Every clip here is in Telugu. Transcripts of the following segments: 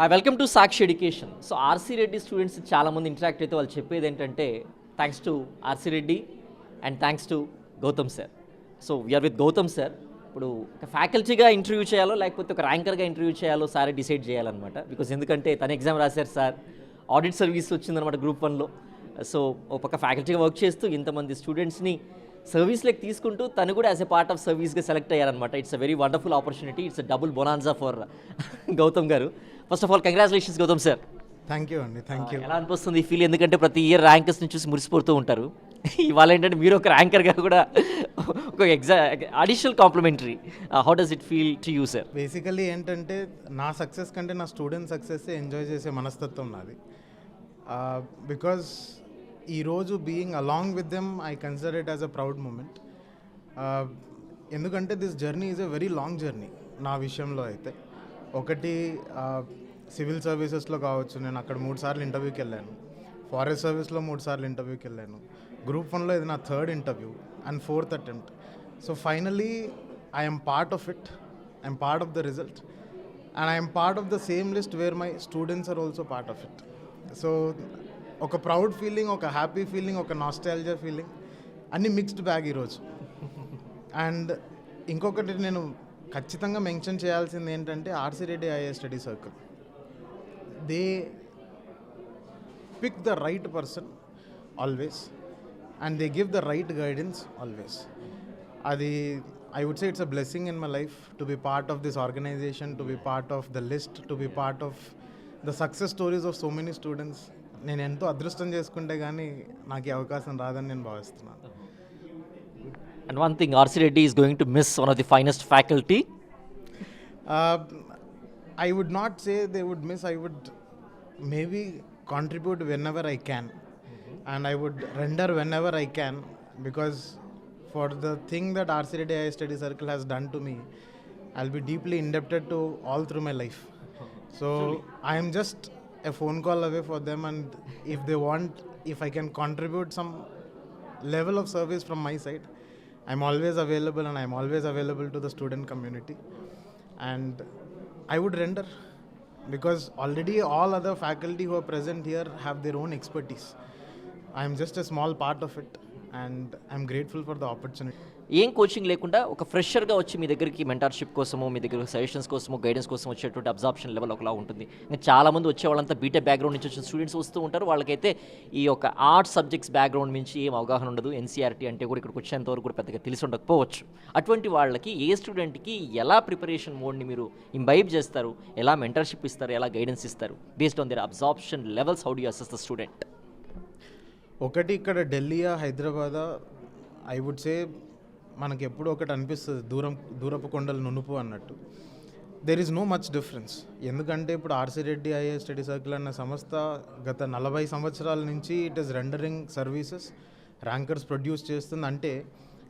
Welcome to Sakshi education. So RC Reddy students చాలామంది ఇంటరాక్ట్ అయితే వాళ్ళు చెప్పేది ఏంటంటే thanks to RC Reddy and thanks to Gautam sir. So we're with Gautam sir. ఇప్పుడు ఒక ఫ్యాకల్టీగా ఇంటర్వ్యూ చేయాలో లేకపోతే ఒక ర్యాంకర్గా ఇంటర్వ్యూ చేయాలో సారే డిసైడ్ చేయాలన్నమాట. బికాజ్ ఎందుకంటే తన ఎగ్జామ్ రాశారు సార్, ఆడిట్ సర్వీస్ వచ్చిందనమాట గ్రూప్ 1లో. సో ఒక పక్క ఫ్యాకల్టీగా వర్క్ చేస్తూ ఇంతమంది స్టూడెంట్స్ని సర్వీస్లోకి తీసుకుంటూ తను కూడా యాజ్ ఎ పార్ట్ ఆఫ్ సర్వీస్గా సెలెక్ట్ అయ్యారనమాట. It's a very wonderful opportunity. It's a double bonanza for Gautam garu. First of all congratulations Gautam sir. Thank you అండి, థ్యాంక్ యూ. ఎలా అనిపిస్తుంది ఈ ఫీల్? ఎందుకంటే ప్రతి ఇయర్ ర్యాంకర్స్ని చూసి మురిసిపోతూ ఉంటారు. ఇవాళ ఏంటంటే మీరు ఒక ర్యాంకర్గా కూడా ఒక additional complimentary. How does it feel to you sir? Basically ఏంటంటే నా సక్సెస్ కంటే నా స్టూడెంట్ సక్సెస్ ఎంజాయ్ చేసే మనస్తత్వం నాది. బికాజ్ ఈరోజు being along with them I consider it as a proud moment. ఎందుకంటే this journey is a very long journey. నా విషయంలో అయితే ఒకటి సివిల్ సర్వీసెస్లో కావచ్చు, నేను అక్కడ 3 సార్లు ఇంటర్వ్యూకి వెళ్ళాను. ఫారెస్ట్ సర్వీస్లో 3 సార్లు ఇంటర్వ్యూకి వెళ్ళాను. గ్రూప్ 1లో ఇది నా 3rd interview and 4th attempt. So finally I'm part of it, I'm part of the result and I'm part of the same list where my students are also part of it. So ఒక ప్రౌడ్ ఫీలింగ్, ఒక హ్యాపీ ఫీలింగ్, ఒక నాస్టాల్జియా ఫీలింగ్, అన్నీ మిక్స్డ్ బ్యాగ్ ఈరోజు. అండ్ ఇంకొకటి నేను ఖచ్చితంగా మెన్షన్ చేయాల్సింది ఏంటంటే RC Reddy IAS study circle, they pick the right person always and they give the right guidance always. అది I would say it's a blessing in my life to be part of this organisation, to be part of the list, to be part of the success stories of so many students. నేను ఎంతో అదృష్టం చేసుకుంటే కానీ నాకు ఈ అవకాశం రాదని నేను భావిస్తున్నాను. And one thing, RC Reddy is going to miss one of the finest faculty. I would not say they would miss. I would maybe contribute whenever I can, and I would render whenever I can, because for the thing that RC Reddy IAS Study Circle has done to me, I'll be deeply indebted to all through my life. So I am just a phone call away for them, and if they want, if I can contribute some level of service from my side, I'm always available, and I'm always available to the student community, and I would render, because already all other faculty who are present here have their own expertise. I'm just a small part of it, and I'm grateful for the opportunity. ఏం కోచింగ్ లేకుండా ఒక ఫ్రెషర్గా వచ్చి మీ దగ్గరికి మెంటర్షిప్ కోసము, మీ దగ్గర సజెషన్స్ కోసము, గైడెన్స్ కోసం వచ్చేటువంటి అబ్జార్ప్షన్ లెవెల్ ఒకలా ఉంటుంది. ఇంకా చాలామంది వచ్చే వాళ్ళంతా బీటెక్ బ్యాక్గ్రౌండ్ నుంచి వచ్చిన స్టూడెంట్స్ వస్తూ ఉంటారు. వాళ్ళకైతే ఈ యొక్క ఆర్ట్స్ సబ్జెక్ట్స్ బ్యాక్గ్రౌండ్ నుంచి ఏం అవగాహన ఉండదు. ఎన్సీఆర్టీ అంటే కూడా ఇక్కడికి వచ్చేంత వరకు కూడా పెద్దగా తెలిసి ఉండకపోవచ్చు. అటువంటి వాళ్ళకి ఏ స్టూడెంట్కి ఎలా ప్రిపరేషన్ మోడ్ని మీరు ఇంబైబ్ చేస్తారు, ఎలా మెంటర్షిప్ ఇస్తారు, ఎలా గైడెన్స్ ఇస్తారు? Based on their absorption levels, how do you assess the student? ఒకటి ఇక్కడ ఢిల్లీయా హైదరాబాదా, ఐ వుడ్ సే మనకి ఎప్పుడు ఒకటి అనిపిస్తుంది, దూరపు కొండలు నునుపు అన్నట్టు. There is no much difference. ఎందుకంటే ఇప్పుడు RC Reddy IAS study circle అన్న సంస్థ గత 40 సంవత్సరాల నుంచి it is rendering services, rankers produce చేస్తుంది. అంటే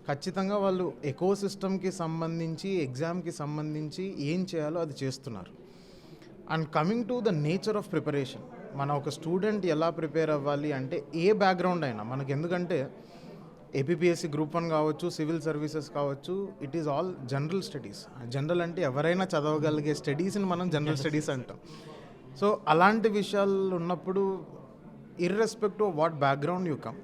ఖచ్చితంగా వాళ్ళు ఎకో సిస్టమ్కి సంబంధించి, ఎగ్జామ్కి సంబంధించి ఏం చేయాలో అది చేస్తున్నారు. And coming to the nature of preparation, మన ఒక స్టూడెంట్ ఎలా ప్రిపేర్ అవ్వాలి అంటే ఏ బ్యాక్గ్రౌండ్ అయినా మనకి, ఎందుకంటే ఏపీపీఎస్సీ గ్రూప్ 1 కావచ్చు, సివిల్ సర్వీసెస్ కావచ్చు, it is all general studies. General అంటే ఎవరైనా చదవగలిగే స్టడీస్ని మనం జనరల్ స్టడీస్ అంటాం. సో అలాంటి విషయాలు ఉన్నప్పుడు irrespective of what background you come,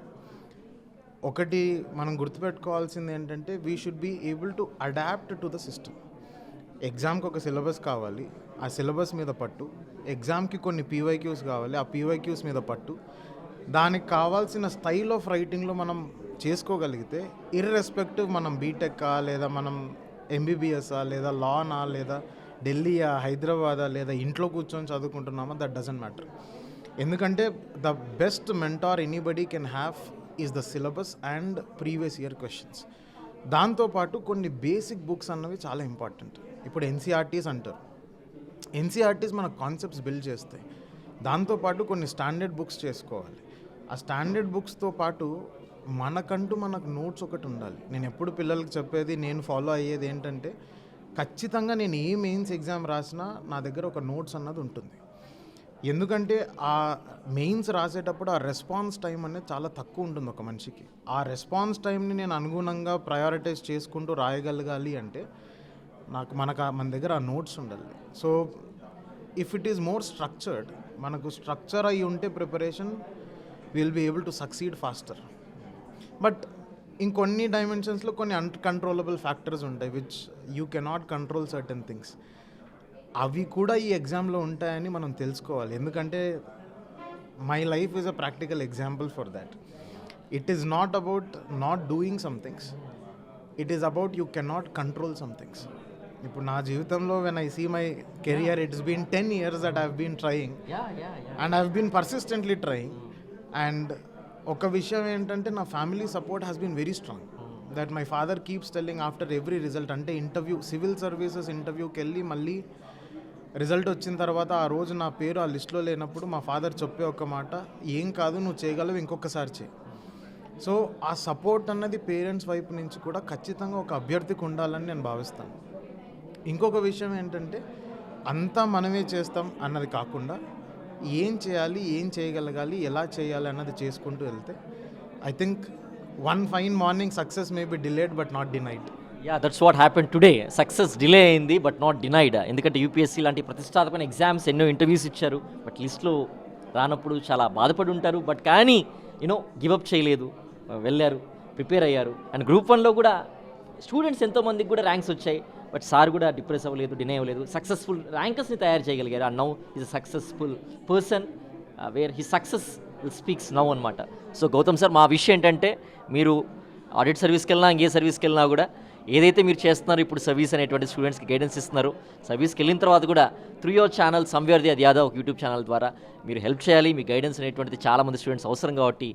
ఒకటి మనం గుర్తుపెట్టుకోవాల్సింది ఏంటంటే we should be able to adapt to the system. ఎగ్జామ్కి ఒక సిలబస్ కావాలి, ఆ సిలబస్ మీద పట్టు. ఎగ్జామ్కి కొన్ని పీవైక్యూస్ కావాలి, ఆ పీవైక్యూస్ మీద పట్టు. దానికి కావాల్సిన స్టైల్ ఆఫ్ రైటింగ్లో మనం చేసుకోగలిగితే, ఇర్రెస్పెక్టివ్ మనం బీటెక్కా, లేదా మనం ఎంబీబీఎస్ఆ, లేదా లానా, లేదా ఢిల్లీయా, హైదరాబాదా, లేదా ఇంట్లో కూర్చొని చదువుకుంటున్నామా, దట్ డజంట్ మ్యాటర్. ఎందుకంటే the best mentor anybody can have is the syllabus and previous year questions. దాంతోపాటు కొన్ని బేసిక్ బుక్స్ అన్నవి చాలా ఇంపార్టెంట్. ఇప్పుడు ఎన్సీఆర్టీస్ అంటారు, ఎన్సీఆర్టీస్ మన కాన్సెప్ట్స్ బిల్డ్ చేస్తాయి. దాంతోపాటు కొన్ని స్టాండర్డ్ బుక్స్ చేసుకోవాలి. ఆ స్టాండర్డ్ బుక్స్తో పాటు మనకంటూ మనకు నోట్స్ ఒకటి ఉండాలి. నేను ఎప్పుడు పిల్లలకి చెప్పేది, నేను ఫాలో అయ్యేది ఏంటంటే, ఖచ్చితంగా నేను ఏ మెయిన్స్ ఎగ్జామ్ రాసినా నా దగ్గర ఒక నోట్స్ అన్నది ఉంటుంది. ఎందుకంటే ఆ మెయిన్స్ రాసేటప్పుడు ఆ రెస్పాన్స్ టైం అనేది చాలా తక్కువ ఉంటుంది ఒక మనిషికి. ఆ రెస్పాన్స్ టైంని నేను అనుగుణంగా ప్రయారిటైజ్ చేసుకుంటూ రాయగలగాలి అంటే మన దగ్గర ఆ నోట్స్ ఉండాలి. So if it is more structured, మనకు స్ట్రక్చర్ అయి ఉంటే preparation will be able to succeed faster. But ఇంకొన్ని డైమెన్షన్స్లో కొన్ని అన్కంట్రోలబుల్ ఫ్యాక్టర్స్ ఉంటాయి which you cannot control certain things. అవి కూడా ఈ ఎగ్జామ్లో ఉంటాయని మనం తెలుసుకోవాలి. ఎందుకంటే my life is a practical example for that. It is not about not doing some things, it is about you cannot control some things. ఇప్పుడు నా జీవితంలో when I see my career, it's been 10 years that I have been trying and I have been persistently trying. And ఒక విషయం ఏంటంటే నా family support has been very strong. That my father keeps telling after every result, అంటే ఇంటర్వ్యూ, సివిల్ సర్వీసెస్ ఇంటర్వ్యూకి వెళ్ళి మళ్ళీ రిజల్ట్ వచ్చిన తర్వాత ఆ రోజు నా పేరు ఆ లిస్ట్లో లేనప్పుడు మా ఫాదర్ చెప్పే ఒక మాట, ఏం కాదు నువ్వు చేయగలవు, ఇంకొకసారి చేయి. సో ఆ సపోర్ట్ అన్నది పేరెంట్స్ వైపు నుంచి కూడా ఖచ్చితంగా ఒక అభ్యర్థికి ఉండాలని నేను భావిస్తాను. ఇంకొక విషయం ఏంటంటే అంతా మనమే చేస్తాం అన్నది కాకుండా ఏం చేయాలి, ఏం చేయగలగాలి, ఎలా చేయాలి అన్నది చేసుకుంటూ వెళ్తే I think one fine morning success may be delayed but not denied. Yeah, that's what happen today. Success delay అయింది బట్ నాట్ డినైడ్. ఎందుకంటే యూపీఎస్సీ లాంటి ప్రతిష్టాత్మకమైన ఎగ్జామ్స్ ఎన్నో ఇంటర్వ్యూస్ ఇచ్చారు, బట్ లిస్ట్లో రానప్పుడు చాలా బాధపడి ఉంటారు. బట్ కానీ గివప్ చేయలేదు, వెళ్ళారు, ప్రిపేర్ అయ్యారు. అండ్ గ్రూప్ 1లో కూడా స్టూడెంట్స్ ఎంతోమందికి కూడా ర్యాంక్స్ వచ్చాయి, బట్ సార్ కూడా డిప్రెస్ అవ్వలేదు, డినై అవ్వలేదు. సక్సెస్ఫుల్ ర్యాంకర్స్ని తయారు చేయగలిగారు. And now is a successful person where he success speaks now అనమాట. సో గౌతమ్ సార్, మా విషయం ఏంటంటే మీరు ఆడిట్ సర్వీస్కి వెళ్ళినా ఇంకే సర్వీస్కి వెళ్ళినా కూడా ఏదైతే మీరు చేస్తున్నారో ఇప్పుడు సర్వీస్ అనేటువంటి స్టూడెంట్స్కి గైడెన్స్ ఇస్తున్నారు, సర్వీస్కి వెళ్ళిన తర్వాత కూడా through your channel somewhere the Yadav ఒక యూట్యూబ్ ఛానల్ ద్వారా మీరు హెల్ప్ చేయాలి. మీ గైడెన్స్ అనేటువంటిది చాలామంది స్టూడెంట్స్ అవసరం కాబట్టి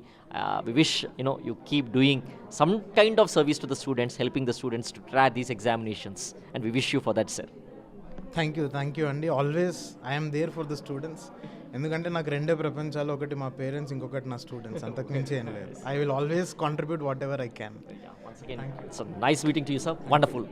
we wish you keep doing some kind of service to the students, helping the students to track these examinations and we wish you for that sir. Thank you అండి. Always I'm there for the students. ఎందుకంటే నాకు రెండే ప్రపంచాలు, ఒకటి మా పేరెంట్స్, ఇంకొకటి నా స్టూడెంట్స్. అంతకుమించి ఏం లేదు. I will always contribute what ever I can. So nice meeting to you, sir. Wonderful.